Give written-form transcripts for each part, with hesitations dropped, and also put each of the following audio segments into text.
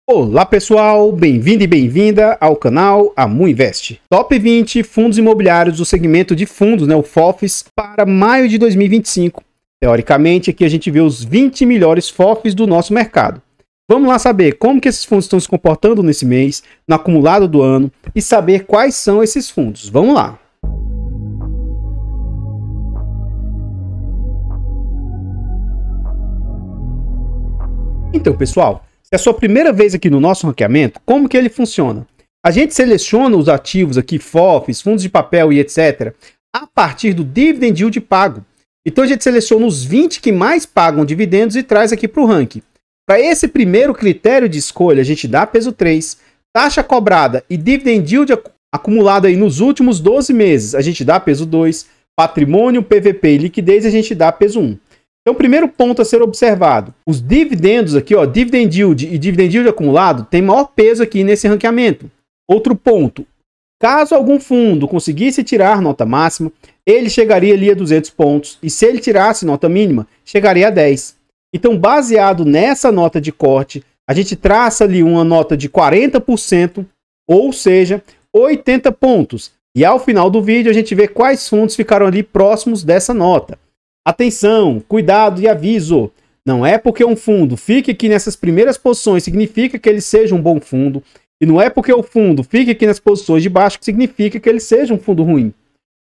Olá pessoal, bem-vindo e bem-vinda ao canal Amu Invest. Top 20 fundos imobiliários do segmento de fundos, o FOFs, para maio de 2025. Teoricamente, aqui a gente vê os 20 melhores FOFs do nosso mercado. Vamos lá saber como que esses fundos estão se comportando nesse mês, no acumulado do ano, e saber quais são esses fundos. Vamos lá! Então, pessoal, se é a sua primeira vez aqui no nosso ranqueamento, como que ele funciona? A gente seleciona os ativos aqui, FOFs, fundos de papel e etc., a partir do dividend yield pago. Então a gente seleciona os 20 que mais pagam dividendos e traz aqui para o ranking. Para esse primeiro critério de escolha, a gente dá peso 3, taxa cobrada e dividend yield acumulado aí nos últimos 12 meses, a gente dá peso 2, patrimônio, PVP e liquidez, a gente dá peso 1. Então, o primeiro ponto a ser observado, os dividendos aqui, dividend yield e dividend yield acumulado, tem maior peso aqui nesse ranqueamento. Outro ponto, caso algum fundo conseguisse tirar nota máxima, ele chegaria ali a 200 pontos, e se ele tirasse nota mínima, chegaria a 10. Então, baseado nessa nota de corte, a gente traça ali uma nota de 40%, ou seja, 80 pontos. E ao final do vídeo, a gente vê quais fundos ficaram ali próximos dessa nota. Atenção, cuidado e aviso, não é porque um fundo fique aqui nessas primeiras posições significa que ele seja um bom fundo, e não é porque o fundo fique aqui nas posições de baixo que significa que ele seja um fundo ruim.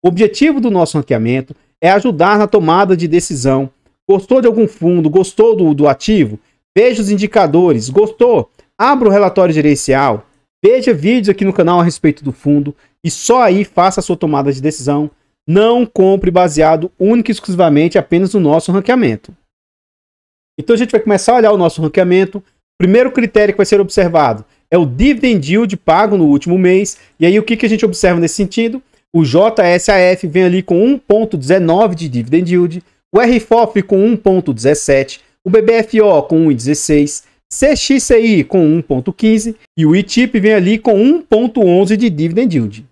O objetivo do nosso ranqueamento é ajudar na tomada de decisão. Gostou de algum fundo, gostou do ativo? Veja os indicadores, gostou? Abra o relatório gerencial, veja vídeos aqui no canal a respeito do fundo e só aí faça a sua tomada de decisão. Não compre baseado única e exclusivamente apenas no nosso ranqueamento. Então a gente vai começar a olhar o nosso ranqueamento. O primeiro critério que vai ser observado é o dividend yield pago no último mês. E aí o que a gente observa nesse sentido? O JSAF vem ali com 1,19 de dividend yield, o RFOF com 1,17, o BBFO com 1,16, CXCI com 1,15 e o ITIP vem ali com 1,11 de dividend yield.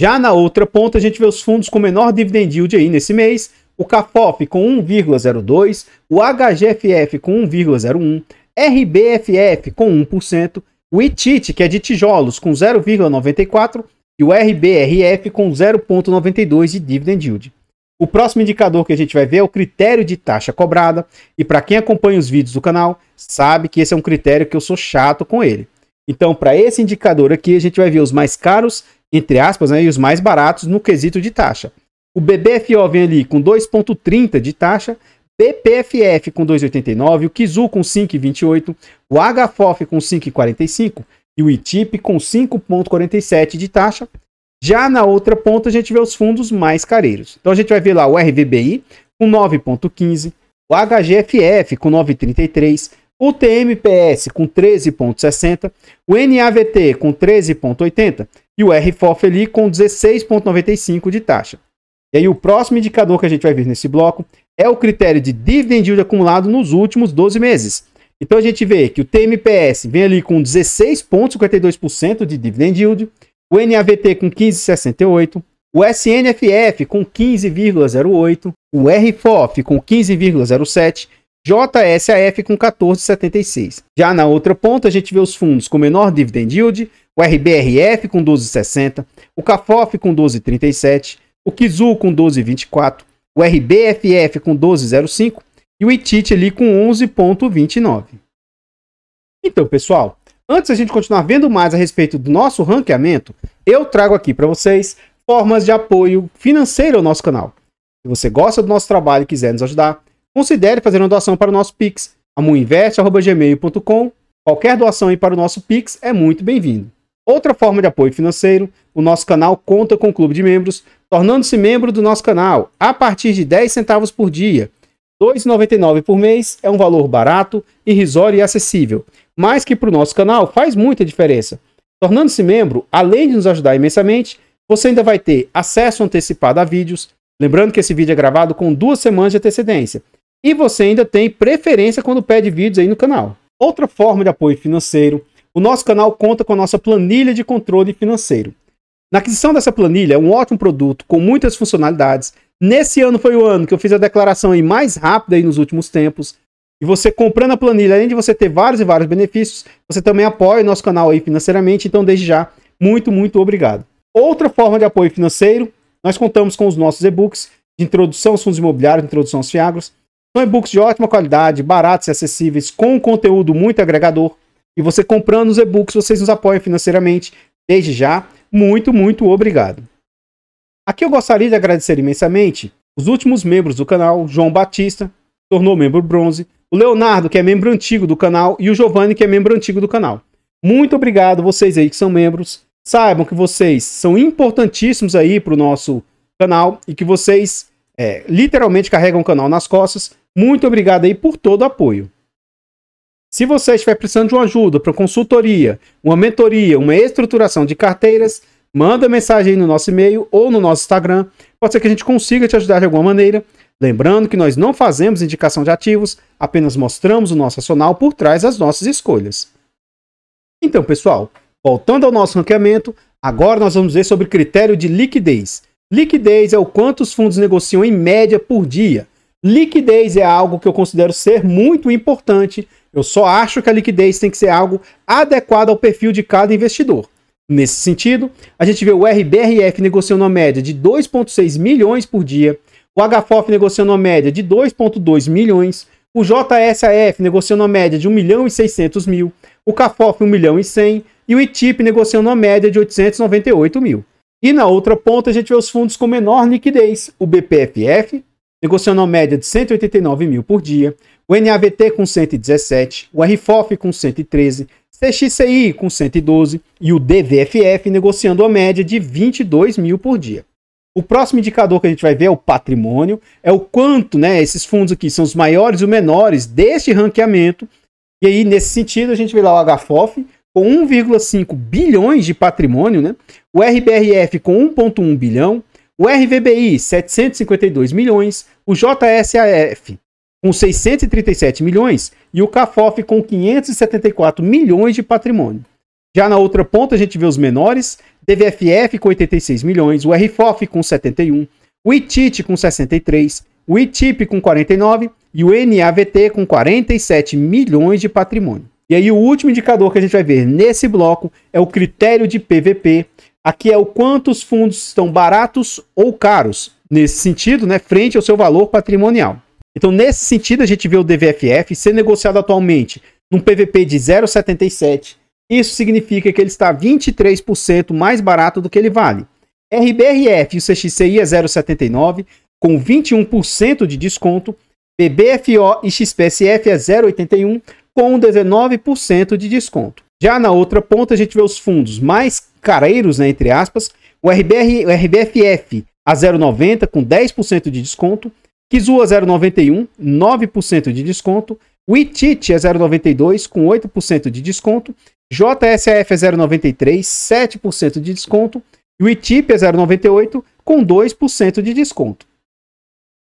Já na outra ponta, a gente vê os fundos com menor dividend yield aí nesse mês, o CAFOF com 1,02, o HGFF com 1,01, RBFF com 1%, o ITIT, que é de tijolos, com 0,94 e o RBRF com 0,92 de dividend yield. O próximo indicador que a gente vai ver é o critério de taxa cobrada, e para quem acompanha os vídeos do canal, sabe que esse é um critério que eu sou chato com ele. Então, para esse indicador aqui, a gente vai ver os mais caros, entre aspas, e os mais baratos no quesito de taxa. O BBFO vem ali com 2,30 de taxa, BPFF com 2,89, o KIZU com 5,28, o HFOF com 5,45 e o ITIP com 5,47 de taxa. Já na outra ponta a gente vê os fundos mais careiros. Então a gente vai ver lá o RVBI com 9,15, o HGFF com 9,33, o TMPS com 13,60, o NAVT com 13,80 e o RFOF ali com 16,95 de taxa. E aí o próximo indicador que a gente vai ver nesse bloco é o critério de dividend yield acumulado nos últimos 12 meses. Então a gente vê que o TMPS vem ali com 16,52% de dividend yield, o NAVT com 15,68%, o SNFF com 15,08%, o RFOF com 15,07%, JSAF com 14,76. Já na outra ponta, a gente vê os fundos com menor dividend yield, o RBRF com 12,60, o CAFOF com 12,37, o KIZU com 12,24, o RBFF com 12,05 e o ITIT ali com 11,29. Então, pessoal, antes da gente continuar vendo mais a respeito do nosso ranqueamento, eu trago aqui para vocês formas de apoio financeiro ao nosso canal. Se você gosta do nosso trabalho e quiser nos ajudar, considere fazer uma doação para o nosso Pix, amuinvest@gmail.com. Qualquer doação aí para o nosso Pix é muito bem-vindo. Outra forma de apoio financeiro, o nosso canal conta com o clube de membros, tornando-se membro do nosso canal a partir de 10 centavos por dia. R$ 2,99 por mês é um valor barato, irrisório e acessível, mas que para o nosso canal faz muita diferença. Tornando-se membro, além de nos ajudar imensamente, você ainda vai ter acesso antecipado a vídeos, lembrando que esse vídeo é gravado com 2 semanas de antecedência, e você ainda tem preferência quando pede vídeos aí no canal. Outra forma de apoio financeiro, o nosso canal conta com a nossa planilha de controle financeiro. Na aquisição dessa planilha, é um ótimo produto com muitas funcionalidades. Nesse ano foi o ano que eu fiz a declaração aí mais rápida aí nos últimos tempos. E você comprando a planilha, além de você ter vários e vários benefícios, você também apoia o nosso canal aí financeiramente. Então, desde já, muito, muito obrigado. Outra forma de apoio financeiro, nós contamos com os nossos e-books de introdução aos fundos imobiliários, introdução aos FIAGROS. São e-books de ótima qualidade, baratos e acessíveis, com conteúdo muito agregador. E você comprando os e-books, vocês nos apoiam financeiramente. Desde já, muito, muito obrigado. Aqui eu gostaria de agradecer imensamente os últimos membros do canal, João Batista, tornou membro bronze, o Leonardo, que é membro antigo do canal, e o Giovanni, que é membro antigo do canal. Muito obrigado vocês aí que são membros. Saibam que vocês são importantíssimos aí para o nosso canal e que vocês literalmente carregam o canal nas costas. Muito obrigado aí por todo o apoio. Se você estiver precisando de uma ajuda para consultoria, uma mentoria, uma estruturação de carteiras, manda mensagem aí no nosso e-mail ou no nosso Instagram. Pode ser que a gente consiga te ajudar de alguma maneira. Lembrando que nós não fazemos indicação de ativos, apenas mostramos o nosso racional por trás das nossas escolhas. Então, pessoal, voltando ao nosso ranqueamento, agora nós vamos ver sobre critério de liquidez. Liquidez é o quanto os fundos negociam em média por dia. Liquidez é algo que eu considero ser muito importante. Eu só acho que a liquidez tem que ser algo adequado ao perfil de cada investidor. Nesse sentido, a gente vê o RBRF negociando uma média de 2,6 milhões por dia, o HFOF negociando uma média de 2,2 milhões, o JSAF negociando uma média de 1.600.000, o CAFOF 1.100.000 e o ITIP negociando uma média de 898 mil. E na outra ponta a gente vê os fundos com menor liquidez, o BPFF negociando uma média de 189 mil por dia, o NAVT com 117, o RFOF com 113, CXCI com 112 e o DVFF negociando uma média de 22 mil por dia. O próximo indicador que a gente vai ver é o patrimônio, é o quanto, né, esses fundos aqui são os maiores e os menores deste ranqueamento. E aí, nesse sentido, a gente vê lá o HFOF com 1,5 bilhões de patrimônio, né? O RBRF com 1,1 bilhão, o RVBI 752 milhões, o JSAF com 637 milhões e o CAFOF com 574 milhões de patrimônio. Já na outra ponta a gente vê os menores, DVFF com 86 milhões, o RFOF com 71, o ITIT com 63, o ITIP com 49 e o NAVT com 47 milhões de patrimônio. E aí o último indicador que a gente vai ver nesse bloco é o critério de PVP. Aqui é o quanto os fundos estão baratos ou caros, nesse sentido, né, frente ao seu valor patrimonial. Então, nesse sentido, a gente vê o DVFF ser negociado atualmente num PVP de 0,77. Isso significa que ele está 23% mais barato do que ele vale. RBRF e o CXCI é 0,79, com 21% de desconto. BBFO e XPSF é 0,81, com 19% de desconto. Já na outra ponta, a gente vê os fundos mais careiros, né, entre aspas, o RBFF a 0,90 com 10% de desconto, Kizu a 0,91, 9% de desconto, o ITIT a 0,92 com 8% de desconto, JSAF a 0,93, 7% de desconto, e o ITIP a 0,98 com 2% de desconto.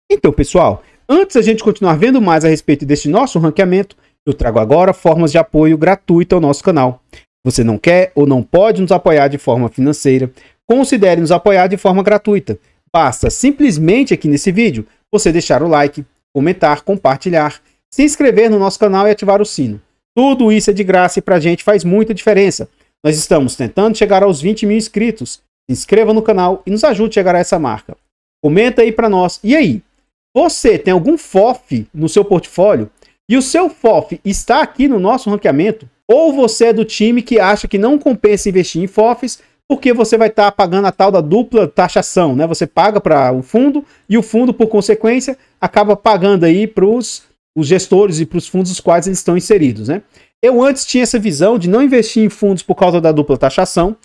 Então, pessoal, antes da gente continuar vendo mais a respeito deste nosso ranqueamento, eu trago agora formas de apoio gratuito ao nosso canal. Você não quer ou não pode nos apoiar de forma financeira? Considere nos apoiar de forma gratuita. Basta simplesmente aqui nesse vídeo você deixar o like, comentar, compartilhar, se inscrever no nosso canal e ativar o sino. Tudo isso é de graça e pra gente faz muita diferença. Nós estamos tentando chegar aos 20 mil inscritos. Se inscreva no canal e nos ajude a chegar a essa marca. Comenta aí pra nós. E aí? Você tem algum FOF no seu portfólio? E o seu FOF está aqui no nosso ranqueamento? Ou você é do time que acha que não compensa investir em FOFs porque você vai estar pagando a tal da dupla taxação, né? Você paga para o fundo e o fundo, por consequência, acaba pagando aí para os gestores e para os fundos dos quais eles estão inseridos, né? Eu antes tinha essa visão de não investir em fundos por causa da dupla taxação.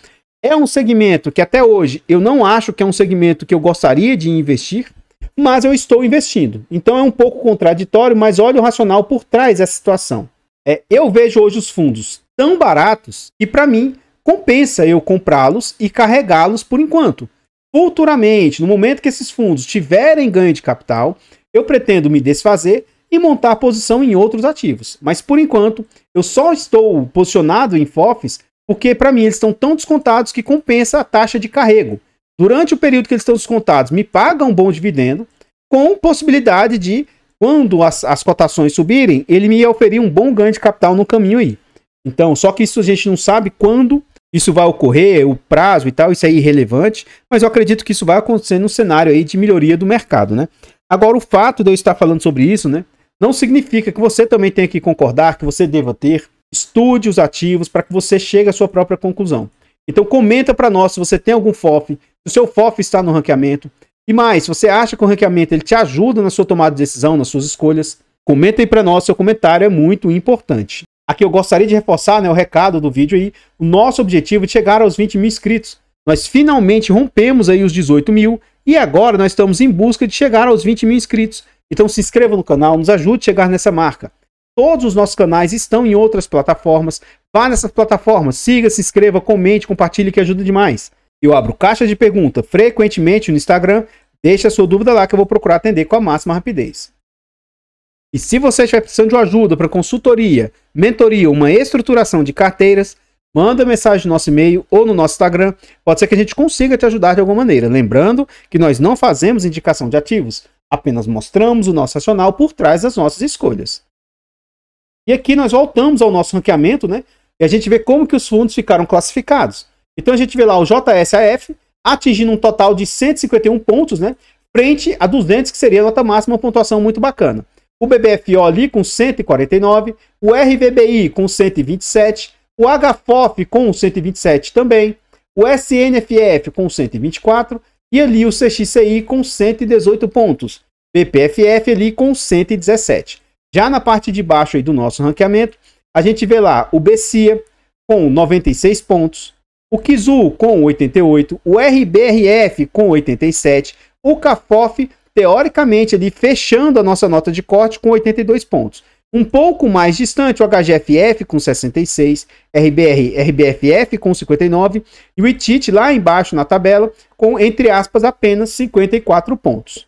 É um segmento que até hoje eu não acho que é um segmento que eu gostaria de investir, mas eu estou investindo. Então é um pouco contraditório, mas olha o racional por trás dessa situação. Eu vejo hoje os fundos tão baratos que, para mim, compensa eu comprá-los e carregá-los por enquanto. Futuramente, no momento que esses fundos tiverem ganho de capital, eu pretendo me desfazer e montar posição em outros ativos. Mas, por enquanto, eu só estou posicionado em FOFs porque, para mim, eles estão tão descontados que compensa a taxa de carrego. Durante o período que eles estão descontados, me pagam um bom dividendo, com possibilidade de quando as cotações subirem, ele me ia oferir um bom ganho de capital no caminho aí. Então, só que isso a gente não sabe quando isso vai ocorrer, o prazo e tal, isso é irrelevante, mas eu acredito que isso vai acontecer no cenário aí de melhoria do mercado, né? Agora, o fato de eu estar falando sobre isso, né, não significa que você também tenha que concordar, que você deva ter. Estude os ativos para que você chegue à sua própria conclusão. Então, comenta para nós se você tem algum FOF, se o seu FOF está no ranqueamento. E mais, se você acha que o ranqueamento ele te ajuda na sua tomada de decisão, nas suas escolhas, comenta aí para nós, seu comentário é muito importante. Aqui eu gostaria de reforçar, né, o recado do vídeo aí. O nosso objetivo é chegar aos 20 mil inscritos. Nós finalmente rompemos aí os 18 mil e agora nós estamos em busca de chegar aos 20 mil inscritos. Então se inscreva no canal, nos ajude a chegar nessa marca. Todos os nossos canais estão em outras plataformas. Vá nessas plataformas, siga, se inscreva, comente, compartilhe que ajuda demais. Eu abro caixa de pergunta frequentemente no Instagram. Deixe a sua dúvida lá que eu vou procurar atender com a máxima rapidez. E se você estiver precisando de uma ajuda para consultoria, mentoria, uma estruturação de carteiras, manda mensagem no nosso e-mail ou no nosso Instagram. Pode ser que a gente consiga te ajudar de alguma maneira. Lembrando que nós não fazemos indicação de ativos, apenas mostramos o nosso racional por trás das nossas escolhas. E aqui nós voltamos ao nosso ranqueamento, né? E a gente vê como que os fundos ficaram classificados. Então a gente vê lá o JSAF atingindo um total de 151 pontos, né? Frente a 200, que seria a nota máxima, uma pontuação muito bacana. O BBFO ali com 149, o RVBI com 127, o HFOF com 127 também, o SNFF com 124 e ali o CXCI com 118 pontos, BPFF ali com 117. Já na parte de baixo aí do nosso ranqueamento, a gente vê lá o BCIA com 96 pontos, o KIZU com 88, o RBRF com 87, o CAFOF teoricamente ali fechando a nossa nota de corte com 82 pontos. Um pouco mais distante, o HGFF com 66, RBFF com 59 e o ITIT lá embaixo na tabela com, entre aspas, apenas 54 pontos.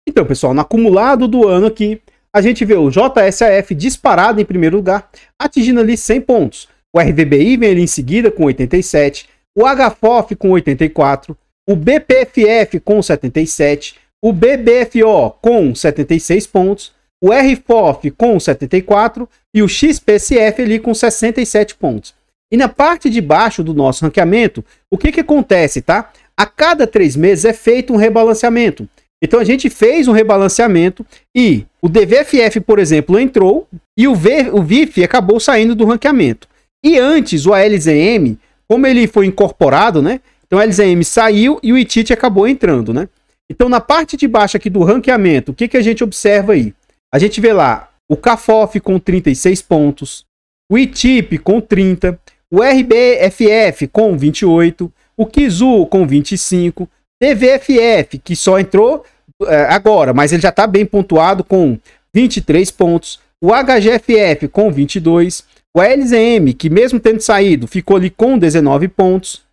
Então, pessoal, no acumulado do ano aqui, a gente vê o JSAF disparado em primeiro lugar, atingindo ali 100 pontos. O RVBI vem ali em seguida com 87, o HFOF com 84, o BPFF com 77, o BBFO com 76 pontos, o RFOF com 74 e o XPCF ali com 67 pontos. E na parte de baixo do nosso ranqueamento, o que acontece, tá? A cada 3 meses é feito um rebalanceamento. Então a gente fez um rebalanceamento e o DVFF, por exemplo, entrou e o VIF acabou saindo do ranqueamento. E antes o ALZM, como ele foi incorporado, né? Então o ALZM saiu e o ITIT acabou entrando, né? Então, na parte de baixo aqui do ranqueamento, o que a gente observa aí? A gente vê lá o CAFOF com 36 pontos, o ITIP com 30, o RBFF com 28, o KIZU com 25, DVFF, que só entrou agora, mas ele já está bem pontuado com 23 pontos, o HGFF com 22, o LZM, que mesmo tendo saído, ficou ali com 19 pontos,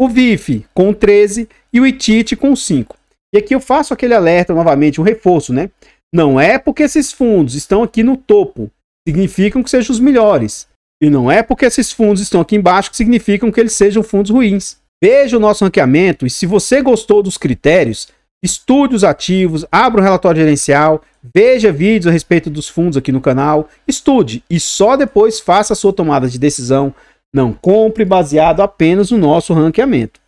o VIF com 13 e o ITIT com 5. E aqui eu faço aquele alerta novamente, um reforço, né? Não é porque esses fundos estão aqui no topo, significam que sejam os melhores. E não é porque esses fundos estão aqui embaixo que significam que eles sejam fundos ruins. Veja o nosso ranqueamento e se você gostou dos critérios, estude os ativos, abra o relatório gerencial, veja vídeos a respeito dos fundos aqui no canal, estude e só depois faça a sua tomada de decisão. Não compre baseado apenas no nosso ranqueamento.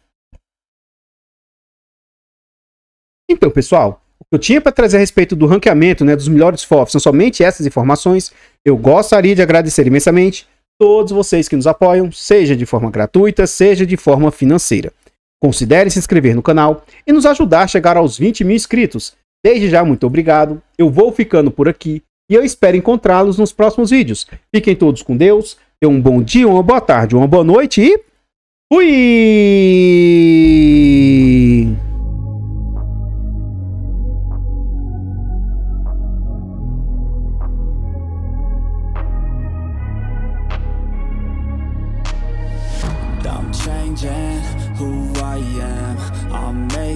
Então, pessoal, o que eu tinha para trazer a respeito do ranqueamento, né, dos melhores FOFs, são somente essas informações. Eu gostaria de agradecer imensamente todos vocês que nos apoiam, seja de forma gratuita, seja de forma financeira. Considere se inscrever no canal e nos ajudar a chegar aos 20 mil inscritos. Desde já, muito obrigado. Eu vou ficando por aqui e eu espero encontrá-los nos próximos vídeos. Fiquem todos com Deus, tenham um bom dia, uma boa tarde, uma boa noite e fui! I'm changing who I am. I'm making